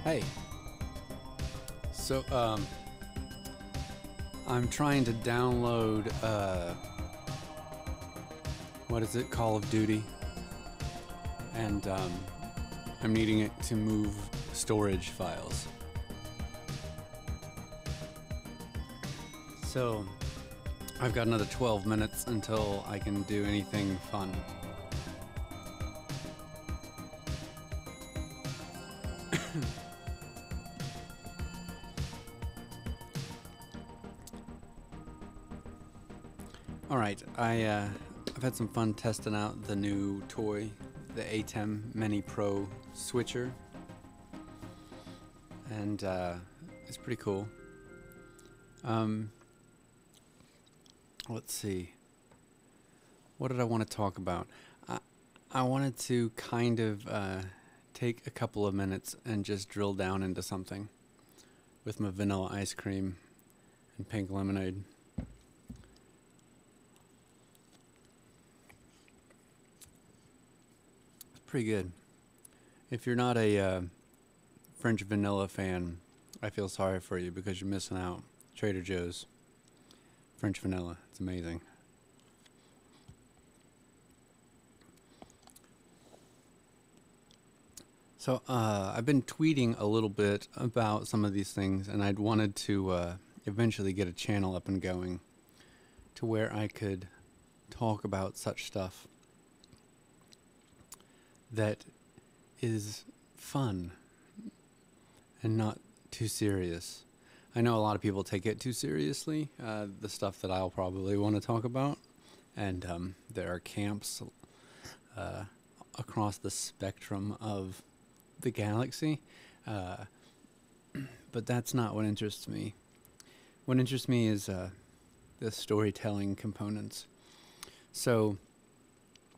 Hey, so I'm trying to download what is it, Call of Duty, and I'm needing it to move storage files. So I've got another 12 minutes until I can do anything fun. Alright, I've had some fun testing out the new toy, the ATEM Mini Pro Switcher, and it's pretty cool. Let's see, what did I want to talk about? I wanted to kind of take a couple of minutes and just drill down into something with my vanilla ice cream and pink lemonade. Pretty good. If you're not a French vanilla fan, I feel sorry for you because you're missing out. Trader Joe's French vanilla, it's amazing. So I've been tweeting a little bit about some of these things, and I'd wanted to eventually get a channel up and going to where I could talk about such stuff that is fun and not too serious. I know a lot of people take it too seriously, the stuff that I'll probably want to talk about, and there are camps across the spectrum of the galaxy, but that's not what interests me. What interests me is the storytelling components. So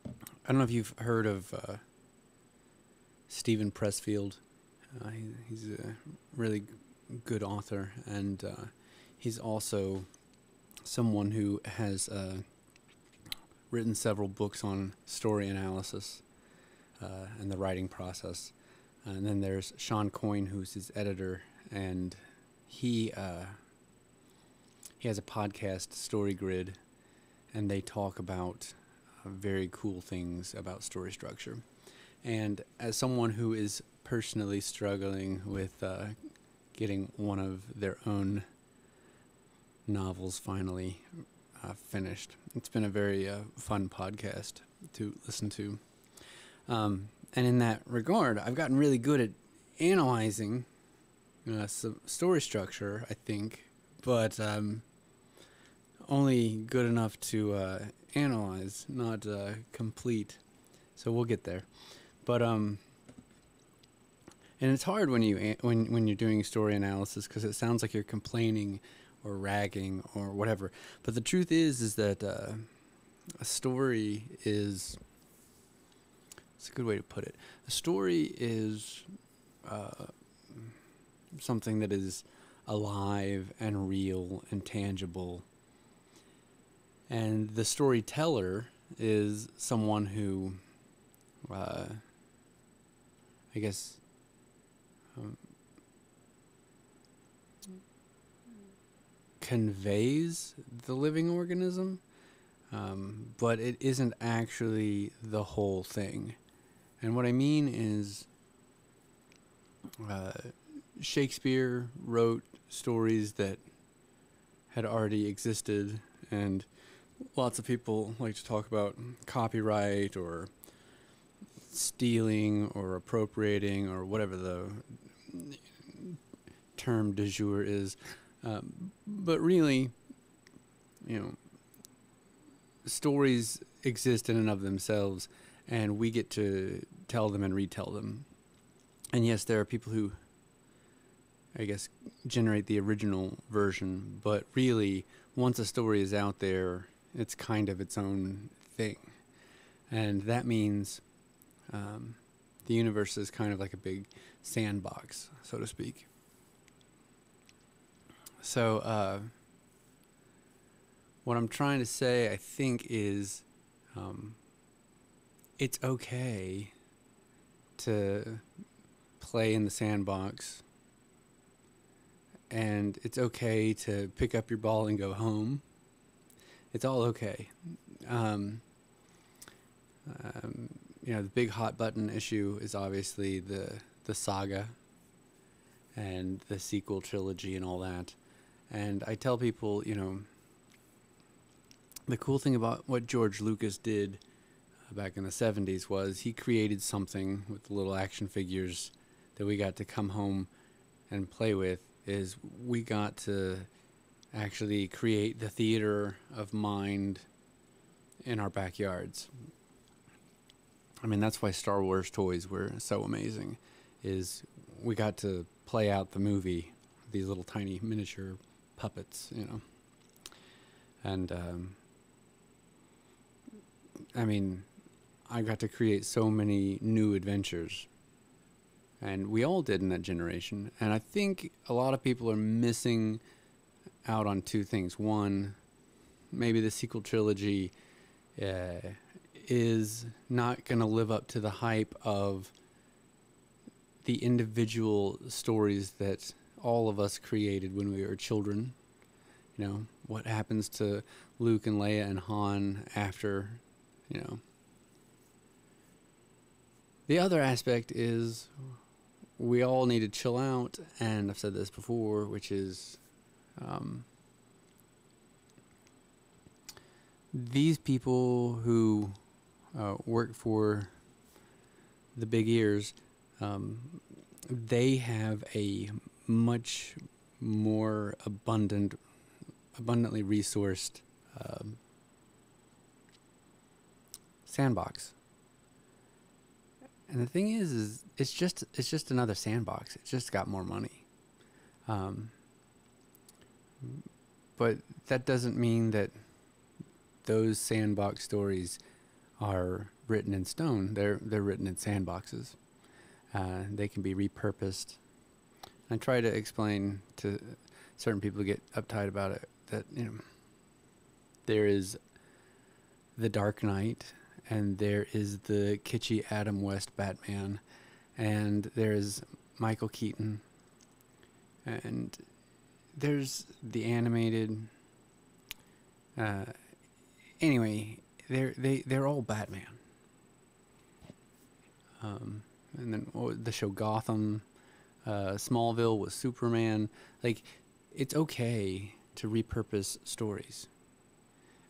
I don't know if you've heard of Steven Pressfield. He's a really good author, and he's also someone who has written several books on story analysis and the writing process. And then there's Sean Coyne, who's his editor, and he has a podcast, Story Grid, and they talk about very cool things about story structure. And as someone who is personally struggling with getting one of their own novels finally finished, it's been a very fun podcast to listen to. And in that regard, I've gotten really good at analyzing some story structure, I think, but only good enough to analyze, not complete. So we'll get there. But and it's hard when when you're doing story analysis because it sounds like you're complaining or ragging or whatever. But the truth is that a story is, it's a good way to put it. A story is something that is alive and real and tangible. And the storyteller is someone who, I guess, conveys the living organism, but it isn't actually the whole thing. And what I mean is, Shakespeare wrote stories that had already existed, and lots of people like to talk about copyright or stealing or appropriating or whatever the term du jour is. But really, stories exist in and of themselves, and we get to tell them and retell them. And yes, there are people who, I guess, generate the original version, but really, once a story is out there, it's kind of its own thing. And that means the universe is kind of like a big sandbox, so to speak. So what I'm trying to say, I think, is it's okay to play in the sandbox, and it's okay to pick up your ball and go home. It's all okay. Um, the big hot button issue is obviously the saga and the sequel trilogy and all that. And I tell people, the cool thing about what George Lucas did back in the 70s was he created something with the little action figures that we got to come home and play with. Is we got to actually create the theater of mind in our backyards. I mean, that's why Star Wars toys were so amazing, is we got to play out the movie, these little tiny miniature puppets, And, I mean, I got to create so many new adventures. And we all did in that generation. And I think a lot of people are missing out on two things. One, maybe the sequel trilogy is not going to live up to the hype of the individual stories that all of us created when we were children. What happens to Luke and Leia and Han after, The other aspect is we all need to chill out, and I've said this before, which is these people who work for the big ears, they have a much more abundantly resourced sandbox. And the thing is it's just another sandbox. It's just got more money. But that doesn't mean that those sandbox stories are written in stone. They're written in sandboxes. They can be repurposed. I try to explain to certain people who get uptight about it that there is the Dark Knight, and there is the kitschy Adam West Batman, and there's Michael Keaton, and there's the animated. Anyway, they're all Batman. And then the show Gotham, Smallville was Superman. Like, it's okay to repurpose stories,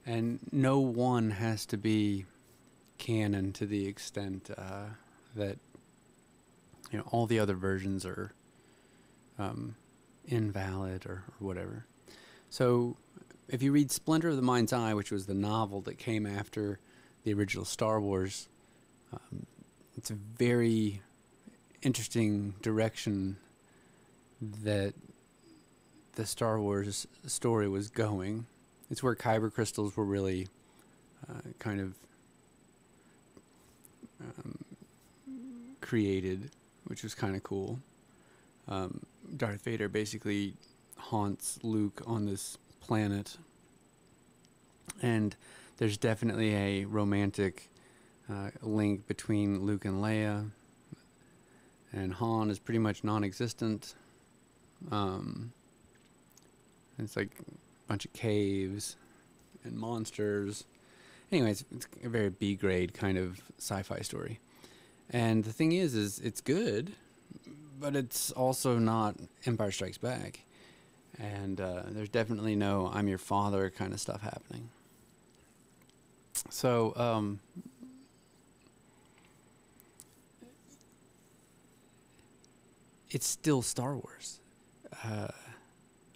and no one has to be canon to the extent that all the other versions are invalid or whatever. So if you read Splinter of the Mind's Eye, which was the novel that came after the original Star Wars, it's a very interesting direction that the Star Wars story was going. It's where kyber crystals were really kind of created, which was kind of cool. Darth Vader basically haunts Luke on this planet, and there's definitely a romantic link between Luke and Leia, and Han is pretty much non-existent. It's like a bunch of caves and monsters. Anyways, it's a very B-grade kind of sci-fi story. And the thing is it's good, but it's also not Empire Strikes Back. And there's definitely no I'm your father kind of stuff happening. So, it's still Star Wars.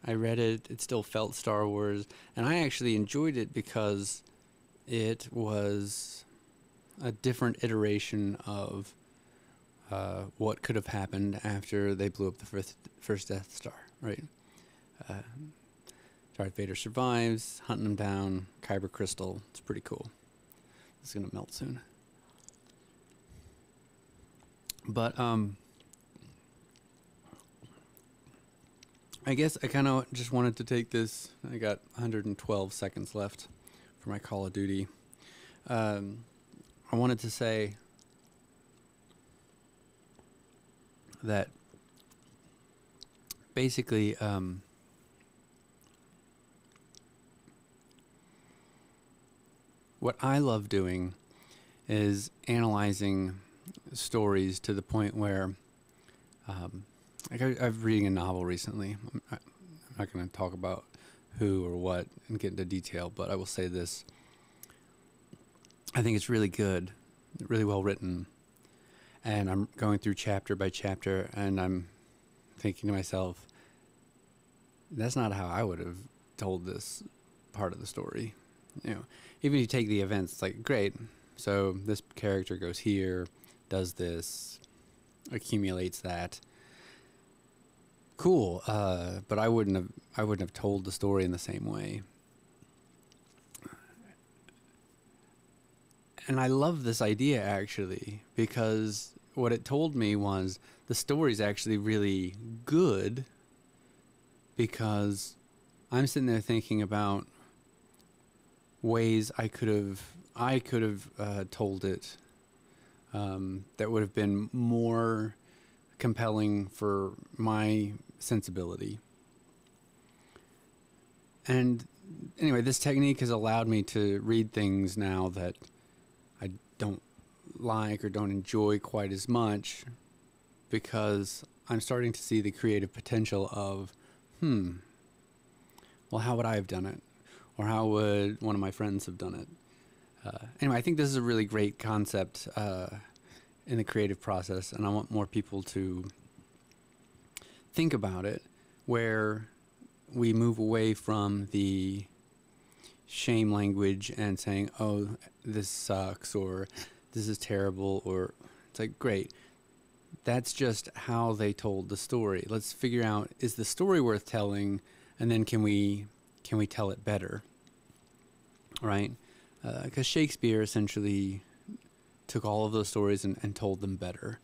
I read it, it still felt Star Wars, and I actually enjoyed it because it was a different iteration of what could have happened after they blew up the first Death Star, right? Darth Vader survives, hunting him down, kyber crystal. It's pretty cool. It's gonna melt soon. But I guess I kind of just wanted to take this. I got 112 seconds left for my Call of Duty. I wanted to say that basically what I love doing is analyzing stories to the point where, like I'm reading a novel recently. I'm not going to talk about who or what and get into detail, but I will say this. I think it's really good, really well written, and I'm going through chapter by chapter, and I'm thinking to myself, that's not how I would have told this part of the story. You know, even if you take the events, it's like, great, so this character goes here, does this, accumulates that. Cool, but I wouldn't have told the story in the same way. And I love this idea, actually, because what it told me was the story's actually really good, because I'm sitting there thinking about ways I could have told it that would have been more compelling for my sensibility. And anyway, this technique has allowed me to read things now that I don't like or don't enjoy quite as much, because I'm starting to see the creative potential of, well, how would I have done it? Or how would one of my friends have done it? Anyway, I think this is a really great concept in the creative process, and I want more people to think about it, where we move away from the shame language and saying, oh, this sucks, or this is terrible, or it's like, great. That's just how they told the story. Let's figure out, is the story worth telling, and then can we tell it better, right? Because Shakespeare essentially took all of those stories and told them better.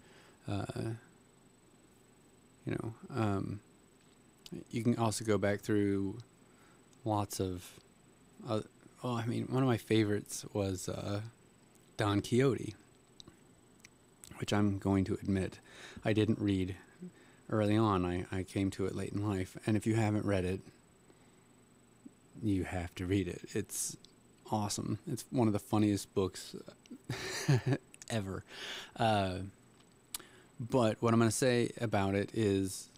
You can also go back through lots of, one of my favorites was Don Quixote, which I'm going to admit I didn't read early on. I came to it late in life, and if you haven't read it, you have to read it. It's awesome. It's one of the funniest books ever. But what I'm going to say about it is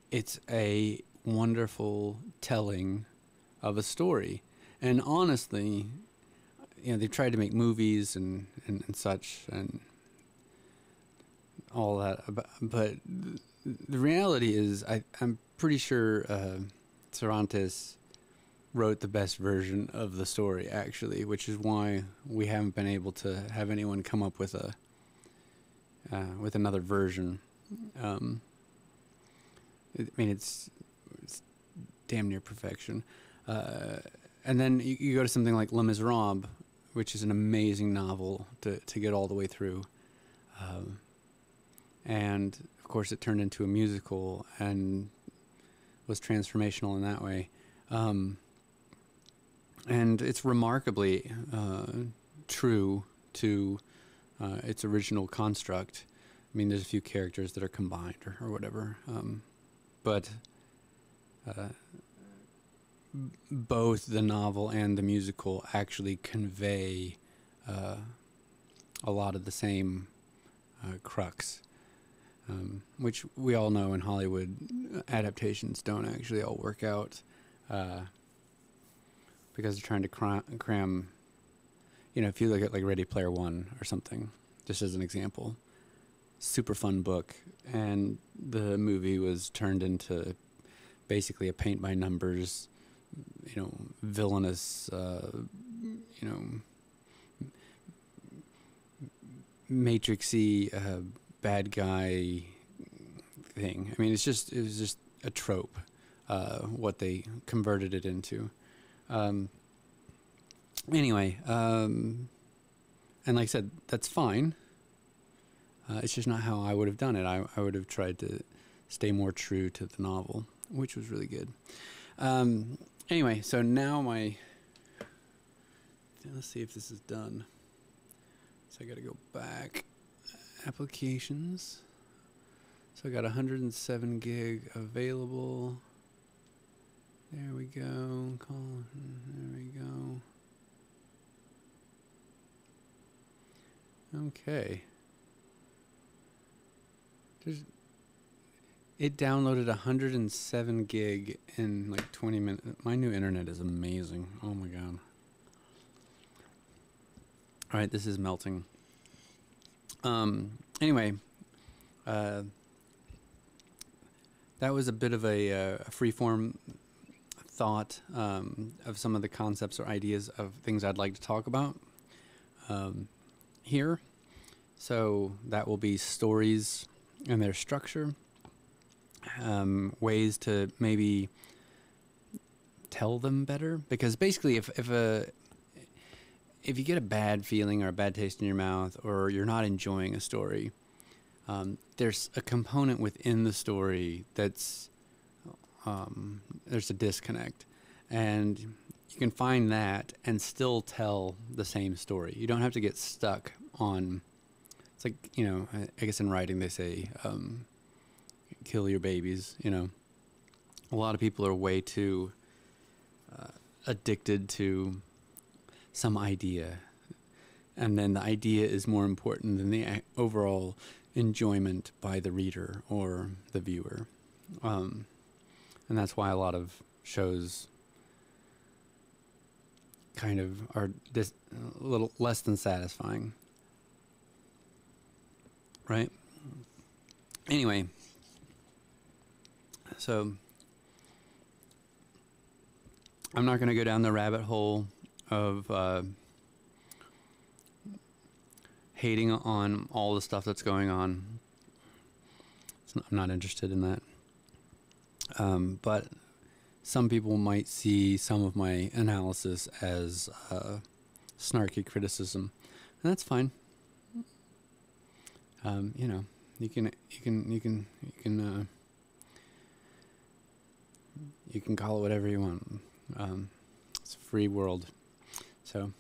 it's a wonderful telling of a story. And honestly, they've tried to make movies and such and all that. But the reality is I'm pretty sure Cervantes wrote the best version of the story, actually, which is why we haven't been able to have anyone come up with another version. It's damn near perfection. And then you go to something like Les Miserables, which is an amazing novel to get all the way through. And, of course, it turned into a musical and was transformational in that way. And it's remarkably true to its original construct. I mean, there's a few characters that are combined or whatever. But both the novel and the musical actually convey a lot of the same crux, which we all know in Hollywood adaptations don't actually all work out because they're trying to cram, if you look at like Ready Player One or something, just as an example, super fun book, and the movie was turned into basically a paint by numbers, villainous, matrixy bad guy thing. I mean, it was just a trope, what they converted it into. Anyway, and like I said, that's fine. It's just not how I would have done it. I would have tried to stay more true to the novel, which was really good. Anyway, so now let's see if this is done. So I got to go back applications. So I got 107 gig available. There we go. There we go. Okay. It downloaded 107 gig in like 20 minutes. My new internet is amazing. Oh my god. All right, this is melting. Anyway, that was a bit of a freeform thought of some of the concepts or ideas of things I'd like to talk about here. So that will be stories and their structure, ways to maybe tell them better. Because basically, if you get a bad feeling or a bad taste in your mouth, or you're not enjoying a story, there's a component within the story that's there's a disconnect, and you can find that and still tell the same story. You don't have to get stuck on. It's like, you know, I guess in writing they say, kill your babies. You know, a lot of people are way too addicted to some idea, and then the idea is more important than the overall enjoyment by the reader or the viewer, and that's why a lot of shows kind of are a little less than satisfying, right? Anyway, so I'm not going to go down the rabbit hole of hating on all the stuff that's going on. I'm not interested in that. But some people might see some of my analysis as snarky criticism, and that's fine. You know, you can call it whatever you want. It's a free world. So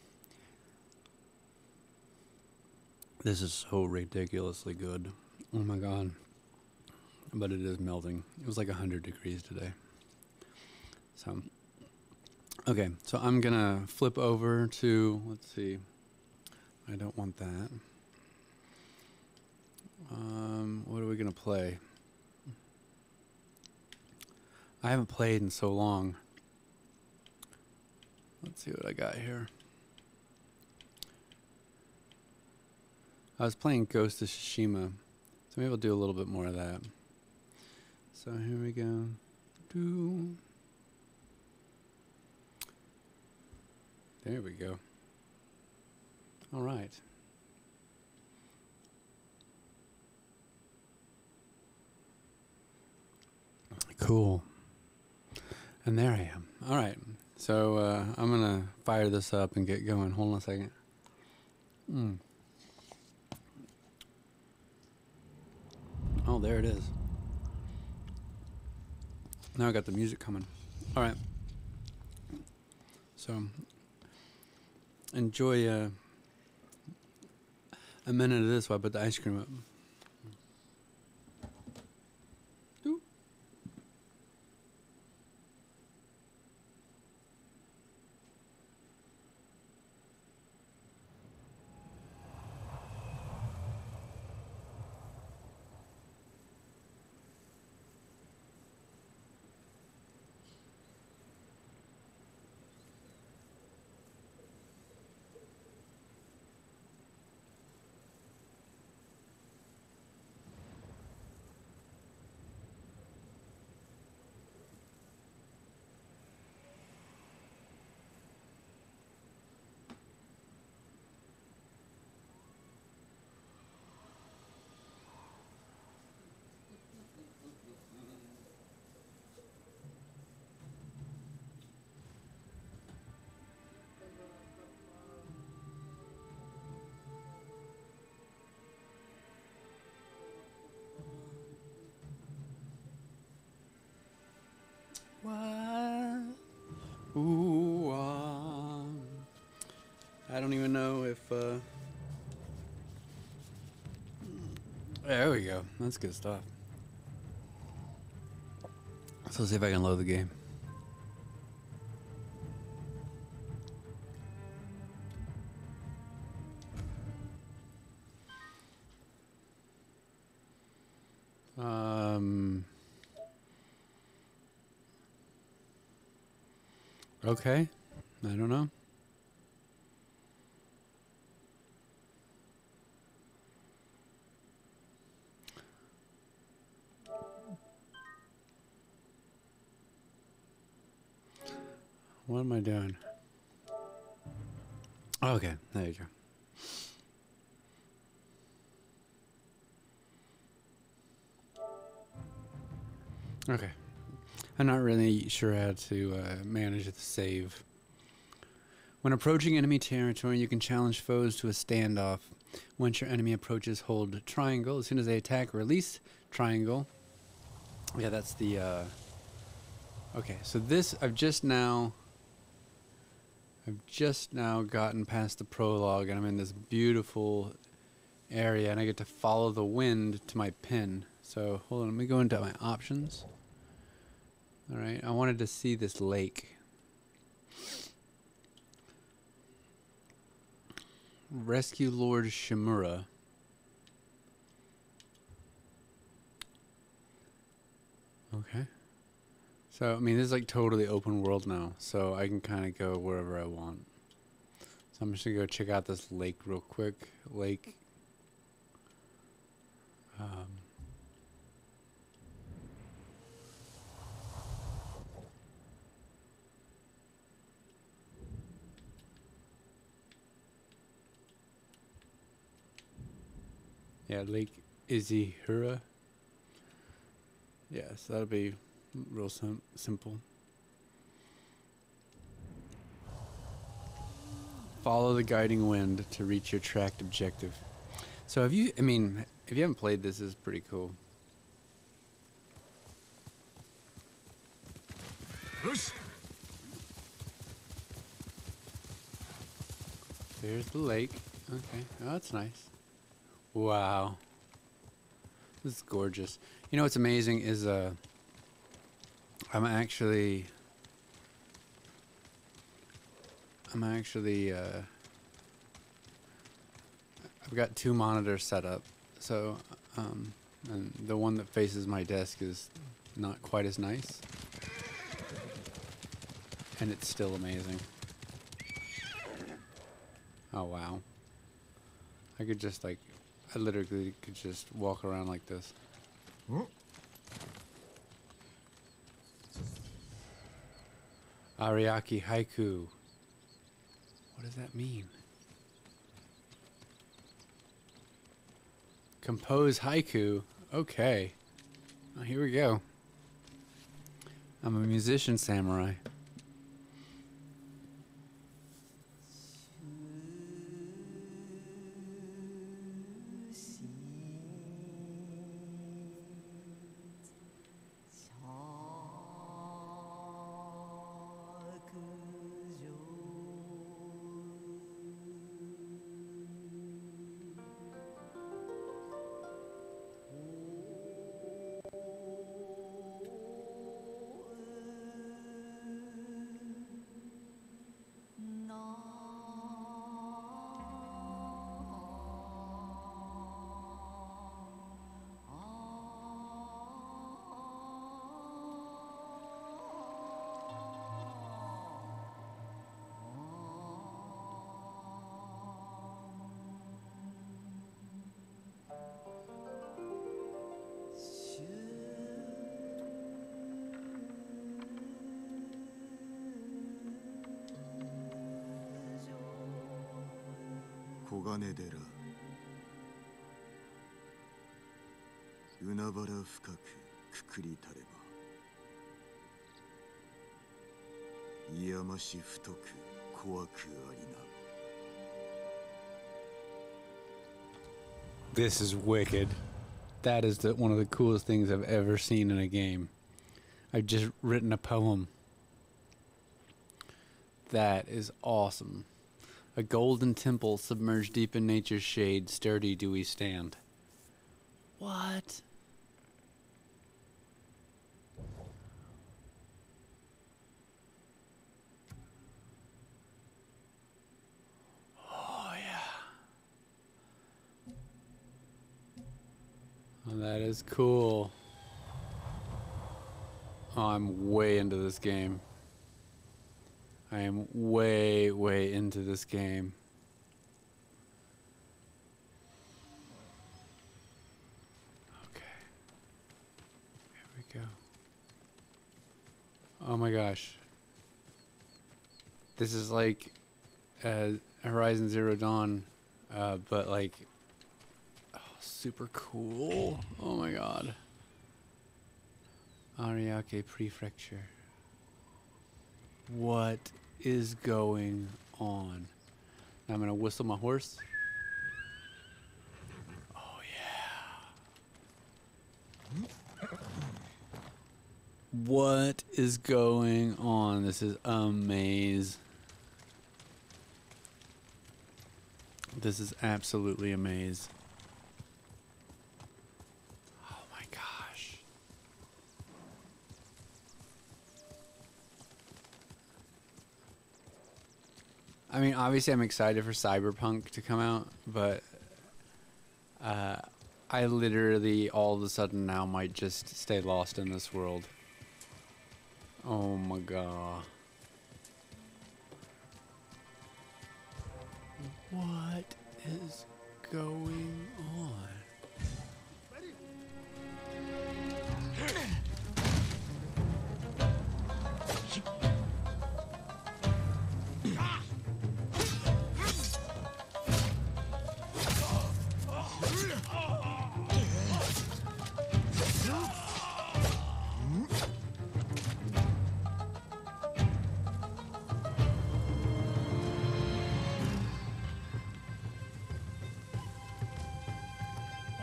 this is so ridiculously good. Oh my god. But it is melting. It was like 100 degrees today. So, okay. So I'm going to flip over to, let's see. I don't want that. What are we going to play? I haven't played in so long. Let's see what I got here. I was playing Ghost of Tsushima, so maybe we'll do a little bit more of that. So here we go. There we go. All right. Cool. And there I am. All right. So I'm going to fire this up and get going. Hold on a second. Oh, there it is. Now I got the music coming. All right. So enjoy a minute of this while I put the ice cream up. What? Ooh, I don't even know if There we go. That's good stuff. So let's see if I can load the game. Okay. I don't know. What am I doing? Okay, there you go. Okay. I'm not really sure how to manage the save. When approaching enemy territory, you can challenge foes to a standoff. Once your enemy approaches, hold triangle. As soon as they attack, release triangle. Yeah, that's the... Okay, so this, I've just now gotten past the prologue, and I'm in this beautiful area, and I get to follow the wind to my pin. So, hold on, let me go into my options. Alright, I wanted to see this lake. Rescue Lord Shimura. Okay. So, I mean, this is like totally open world now, so I can kind of go wherever I want. So I'm just going to go check out this lake real quick. Lake. Yeah, Lake Izihira. Yes, that'll be real simple. Follow the guiding wind to reach your tracked objective. So if you haven't played this, it's pretty cool. There's the lake. Okay, oh, that's nice. Wow. This is gorgeous. You know what's amazing is I've got two monitors set up. So and the one that faces my desk is not quite as nice. And it's still amazing. Oh wow. I could just I literally could just walk around like this. Ariake haiku. What does that mean? Compose haiku. Okay. Oh, here we go. I'm a musician samurai. This is wicked. That is one of the coolest things I've ever seen in a game. I've just written a poem. That is awesome. A golden temple submerged deep in nature's shade, sturdy do we stand. What? Oh, yeah. Oh, that is cool. Oh, I'm way into this game. I am way, way into this game. Okay. Here we go. Oh my gosh. This is like Horizon Zero Dawn, but like super cool. Oh my god. Ariake Prefecture. What is going on? Now I'm gonna whistle my horse. Oh yeah. What is going on? This is amazing. This is absolutely amazing. Oh my gosh. I mean, obviously I'm excited for Cyberpunk to come out, but I literally all of a sudden now might just stay lost in this world. Oh my god. What is going on?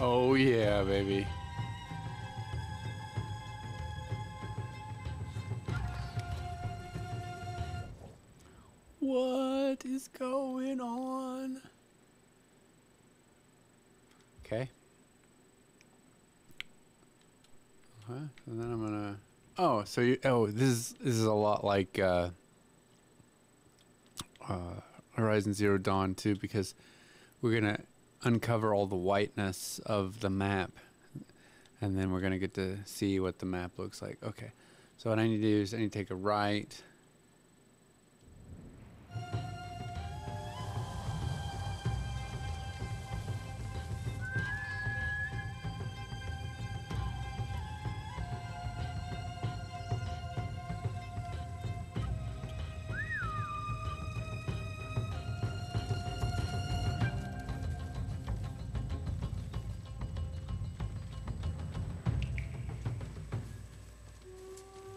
Oh yeah, baby. What is going on? Okay. Okay, and then I'm gonna. Oh, so you. Oh, this is a lot like Horizon Zero Dawn too, because we're gonna uncover all the whiteness of the map, and then we're gonna get to see what the map looks like. Okay. So what I need to do is I need to take a right.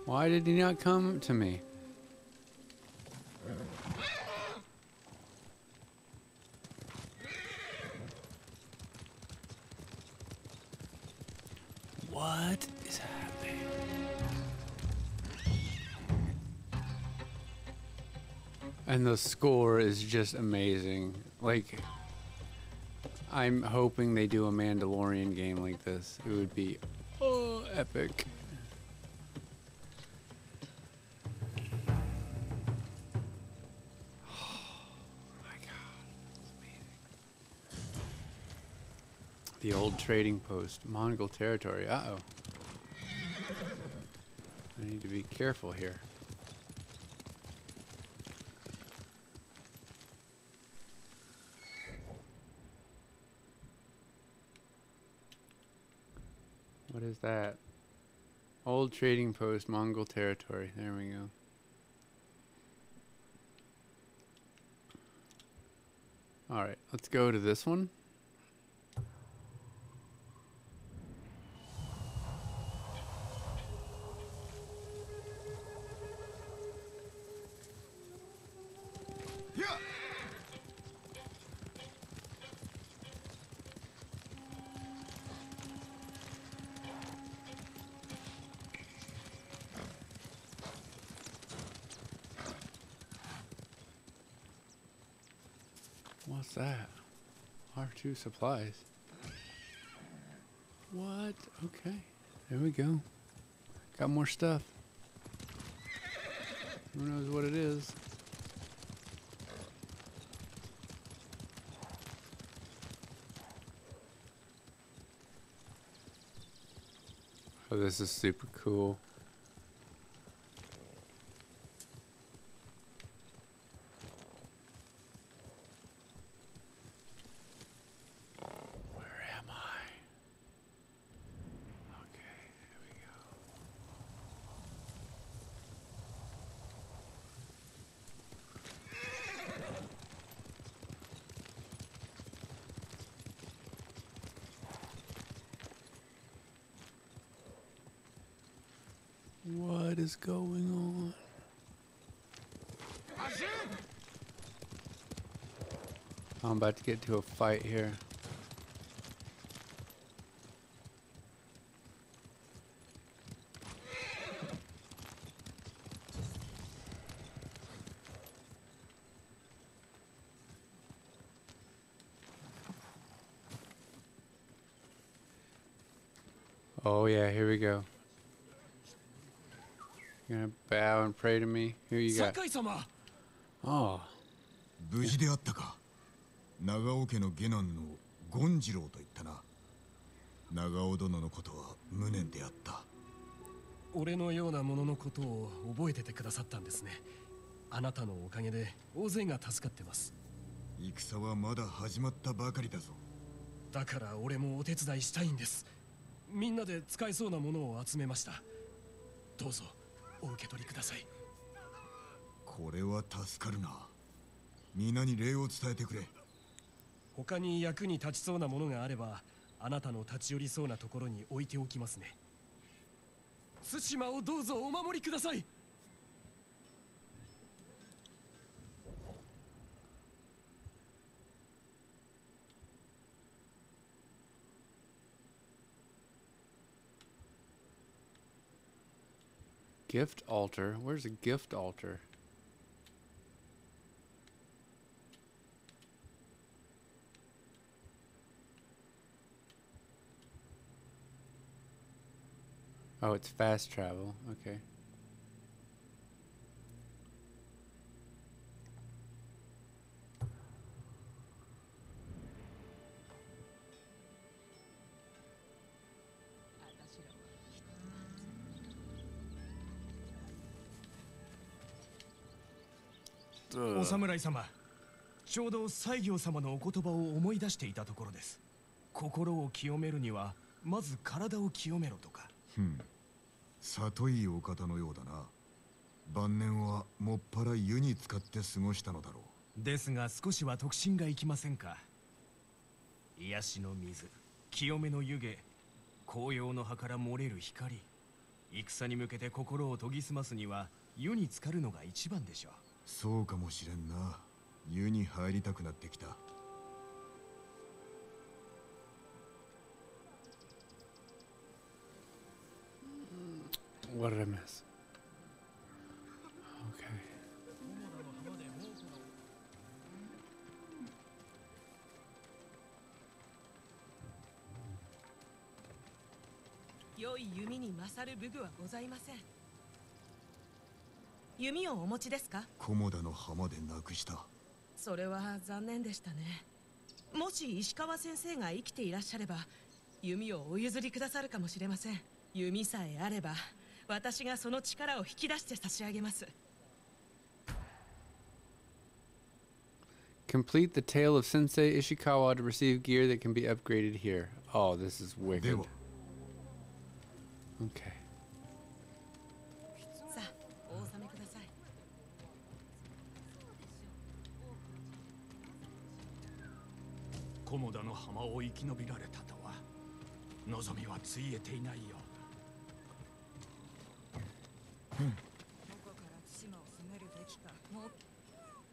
Why did he not come to me? What is happening? And the score is just amazing. Like, I'm hoping they do a Mandalorian game like this. It would be, oh, epic. The old trading post, Mongol territory. Uh-oh. I need to be careful here. What is that? Old trading post, Mongol territory. There we go. Alright, let's go to this one. What's that? R2 supplies. What? Okay. There we go. Got more stuff. Who knows what it is? Oh, this is super cool. Where am I? Okay, here we go. What is going on? I'm about to get to a fight here. Oh yeah, here we go. You're gonna bow and pray to me? Here you go. Oh. 無事であったか。長尾家の下男の権次郎と言ったな。長尾殿のことは無念であった。俺のようなもののことを覚えててくださったんですね。あなたのおかげで大勢が助かってます。戦はまだ始まったばかりだぞ。だから俺もお手伝いしたいんです。みんなで使えそうなものを集めました。どうぞお受け取りください。これは助かるな。皆に礼を伝えてくれ。他に役に立ちそうなものがあれば、あなたの立ち寄りそうなところに置いておきますね。対馬をどうぞお守りください。Gift altar? Where's a gift altar? Oh, it's fast travel. Okay. Ugh. お侍様、ちょうど西行様のお言葉を思い出していたところです。心を清めるにはまず体を清めろとか。里いいお方のようだな。晩年はもっぱら湯に浸かって過ごしたのだろう。ですが少しは特進がいきませんか。癒しの水、清めの湯気、紅葉の葉から漏れる光、戦に向けて心を研ぎ澄ますには湯に浸かるのが一番でしょう。そうかもしれんな。湯に入りたくなってきた。What did I miss? Okay. 良い弓に勝る武具はございません。弓をお持ちですか？菰田の浜でなくした。それは残念でしたね。もし石川先生が生きていらっしゃれば弓をお譲りくださるかもしれません。弓さえあれば私がその力を引き出して差し上げます。 Complete the tale of Sensei Ishikawa to receive gear that can be upgraded here. Oh, this is wicked. Okay. さあ、お納めください。菰田の浜を生き延びられたとは望みはついえていないよ。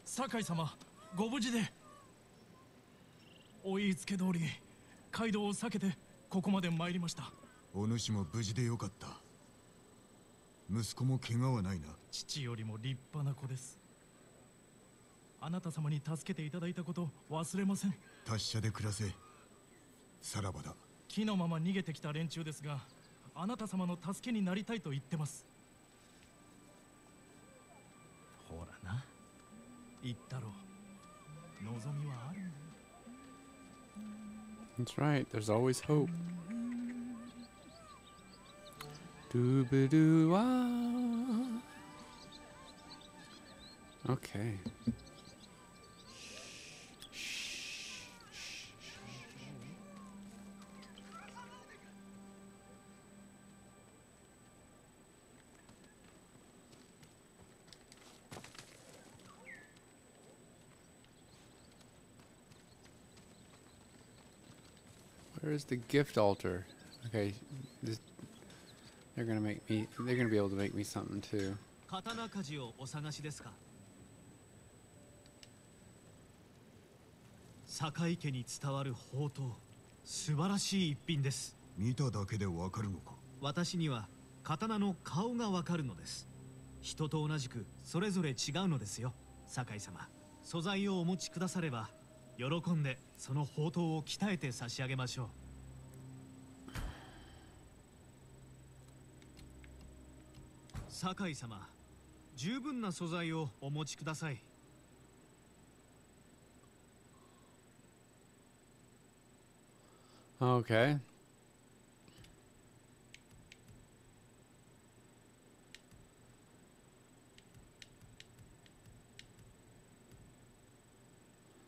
酒井様、ご無事で。お言いつけ通り街道を避けてここまで参りました。お主も無事でよかった。息子も怪我はないな。父よりも立派な子です。あなた様に助けていただいたこと忘れません。達者で暮らせ。さらばだ。木のまま逃げてきた連中ですが、あなた様の助けになりたいと言ってます。ほらな、言ったろう。望みはあるんだよ。That's right. There's always hope. Doo-ba-doo-wah. Okay. Where's the gift altar? Okay, they're gonna make me. They're gonna be able to make me something too. 刀鍛冶をお探しですか。堺家に伝わる宝刀、素晴らしい一品です。見ただけでわかるのか。私には刀の顔がわかるのです。人と同じくそれぞれ違うのですよ。堺様、素材をお持ちくだされば喜んでその宝刀を鍛えて差し上げましょう。堺様、十分な素材をお持ちください。Okay.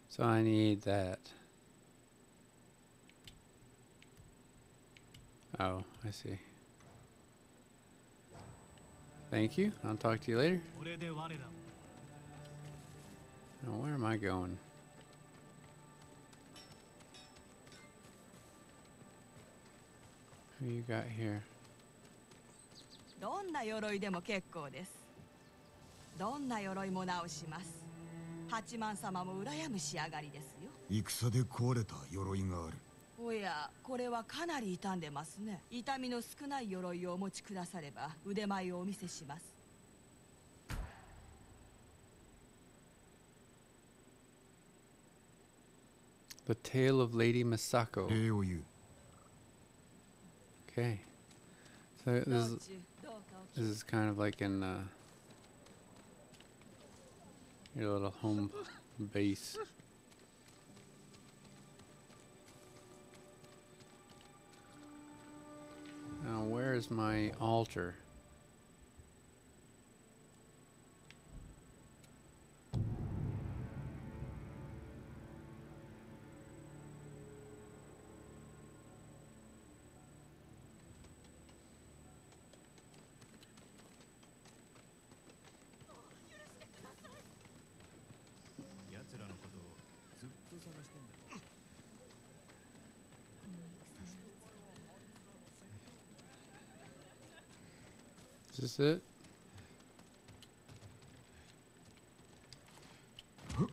So I need that. Oh, I see. Thank you. I'll talk to you later. Now, where am I going? Who you got here? どんな鎧でも結構です。どんな鎧も直します。八幡様も羨む仕上がりですよ。戦で壊れた鎧がある。おや、これはかなり傷んでますね。痛みの少ない鎧をお持ちくだされば腕前をお見せします。The Tale of Lady Masako. 礼を言う。Okay. So this is kind of like in your little home base. Now, where is my altar? Is this it? も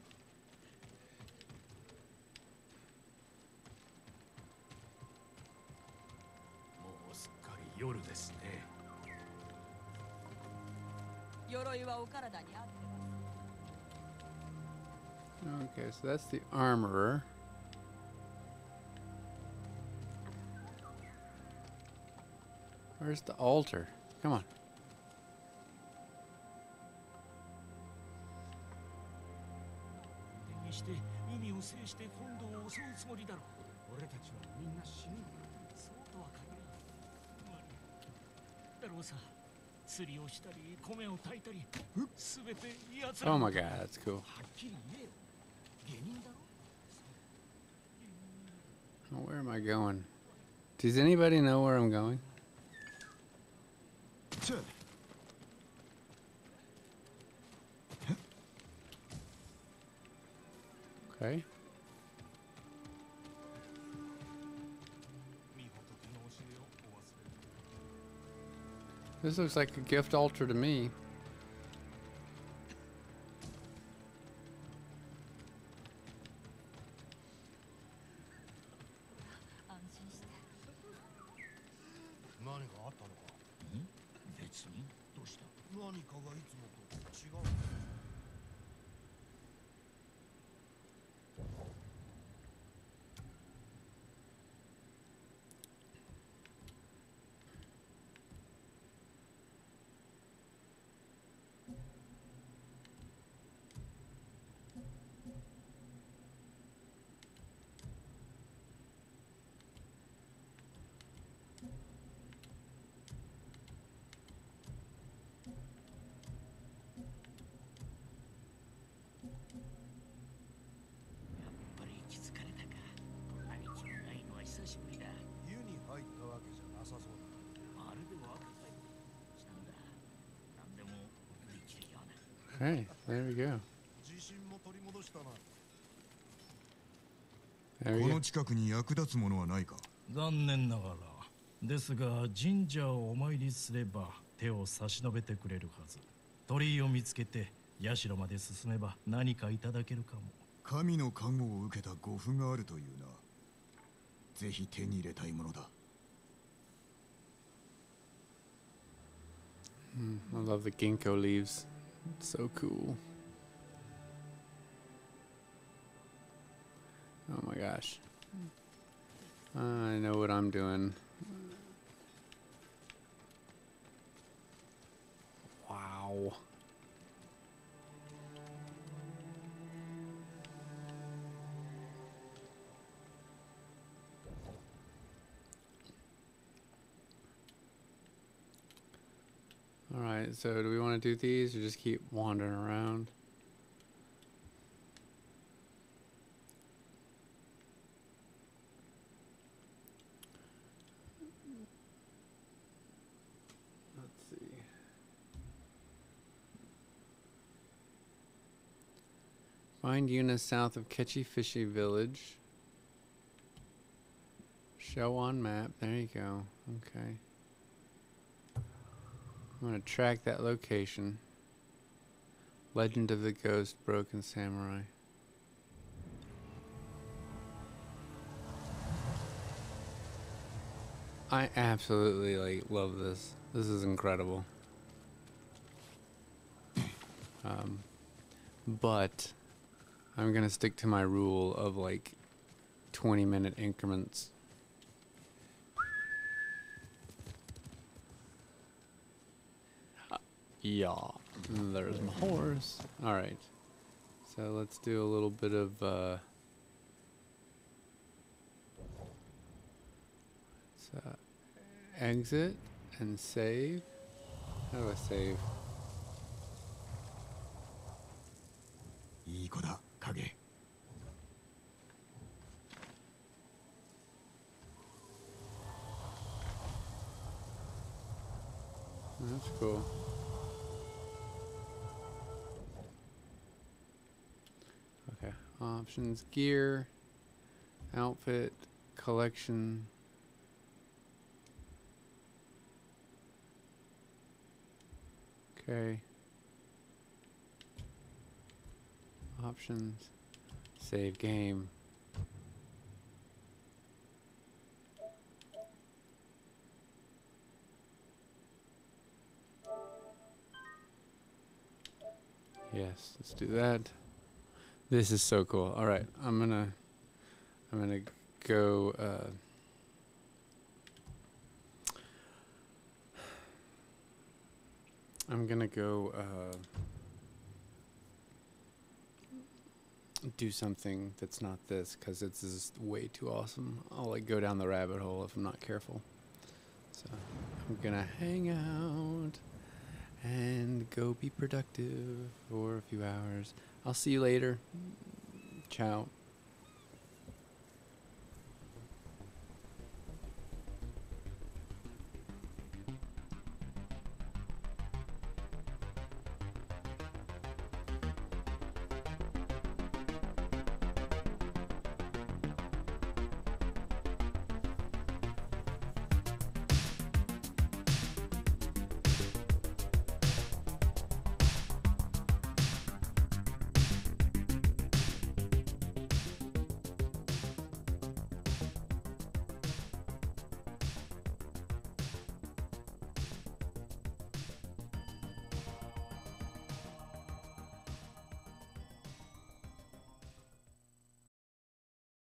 うすっかり夜ですね。鎧はお体に合ってます。 Okay, so that's the armorer. Where's the altar? Come on. にして海を制して本土を襲うつもりだろう。俺たちはみんな死ぬ。そうとは限らん。だろうさ。釣りをしたり米を炊いたり、すべて奴ら。 Oh my god, that's cool. はっきり言えよ。芸人だろ。 Where am I going? Does anybody know where I'm going? Okay. This looks like a gift altar to me. Okay, there we go. 自信も取り戻したな。 There こ we の go. 近くに役立つものはないか。残念ながらですが神社をお参りすれば手を差し伸べてくれるはず。鳥居を見つけて社まで進めば何かいただけるかも。神の加護を受けた護符があるというな。ぜひ手に入れたいものだ。 I love the ginkgo leaves. It's so cool. Oh my gosh. I know what I'm doing. Wow. Alright, so do we want to do these or just keep wandering around? Let's see. Find Yuna south of Catchy Fishy Village. Show on map. There you go. Okay. I'm going to track that location. Legend of the Ghost, Broken Samurai. I absolutely love this. This is incredible. But I'm going to stick to my rule of 20-minute increments. Yeah, there's my horse. Alright, so let's do a little bit of, exit and save. How do I save? いい子だ、影。 That's cool. Okay, options, gear, outfit, collection. Okay. Options, save game. Yes, let's do that. This is so cool. All right, I'm gonna go. I'm gonna go do something that's not this because it's just way too awesome. I'll go down the rabbit hole if I'm not careful. So I'm gonna hang out and go be productive for a few hours. I'll see you later. Ciao.